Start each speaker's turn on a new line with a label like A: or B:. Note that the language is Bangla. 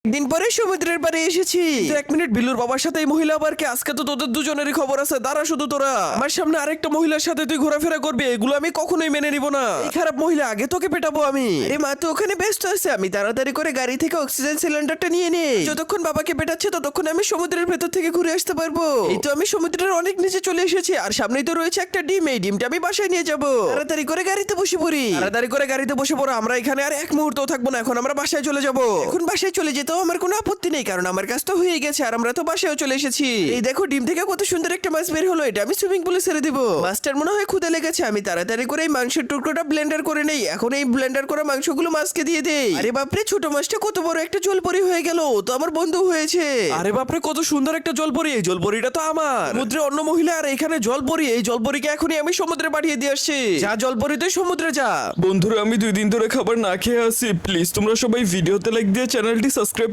A: দিন পরে সমুদ্রের পাড়ে এসেছি। এক মিনিট, বিল্লুর বাবার সাথে এই মহিলা আবার কে? আজকে তো তোদের দুজনেরই খবর আছে। দাঁড়া শুধু তোরা। আমার সামনে আরেকটা মহিলার সাথে তুই ঘোরাফেরা করবি, এগুলো আমি কখনোই মেনে নিব না। এই খারাপ মহিলা, আগে তোকে পেটাবো আমি। আরে মা তো ওখানে ব্যস্ত আছে, আমি তাড়াতাড়ি করে গাড়ি থেকে অক্সিজেন সিলিন্ডারটা নিয়ে নেই। যতক্ষণ বাবাকে পেটাচ্ছে ততক্ষণ আমি সমুদ্রের ভেতর থেকে ঘুরে আসতে পারবো। এই তো আমি সমুদ্রের অনেক নিচে চলে এসেছি, আর সামনেই তো রয়েছে একটা ডিম। এই ডিমটা আমি বাসায় নিয়ে যাবো। তাড়াতাড়ি করে গাড়িতে বসে পড়ি। তাড়াতাড়ি করে গাড়িতে বসে পড়ো। আমরা এখানে আর এক মুহূর্তও থাকবো না, এখন আমরা বাসায় চলে যাবো। এখন বাসায় চলে যেতেও আমার কোনো আপত্তি নেই, কারণ আমার কাজ তো হয়ে গেছে আর আমরা তো বাসায়ও চলে এসেছি। এই দেখো, ডিম থেকে কত সুন্দর একটা মাছ বের হলো। এটা আমি সুইমিং পুলে ছেড়ে দিব। মাছটার মনে হয় ক্ষুধা লেগেছে। আমি তাড়াতাড়ি করে এই মাংসের টুকরোটা ব্লেন্ডার করে নেই। এখন এই ব্লেন্ডার করা মাংসগুলো মাছকে দিয়ে দেই। আরে বাপরে, ছোট মাছটা কত বড় একটা জলপরি হয়ে গেল। ও তো আমার বন্ধু হয়েছে। আরে বাপরে, কত সুন্দর একটা জলপরি। এই জলপরিটা তো আমার। সমুদ্রে অন্য মহিলা আর এখানে জলপরি। এই জলপরিকে এখনই আমি সমুদ্রে পাঠিয়ে দিয়ে আসছি। যা জলপরি, তুই সমুদ্রে যা।
B: বন্ধুরা, আমি 2 দিন ধরে খাবার না খেয়ে আছি। প্লিজ তোমরা সবাই ভিডিওতে লাইক দিয়ে চ্যানেলটি সাবস্ক্রাইব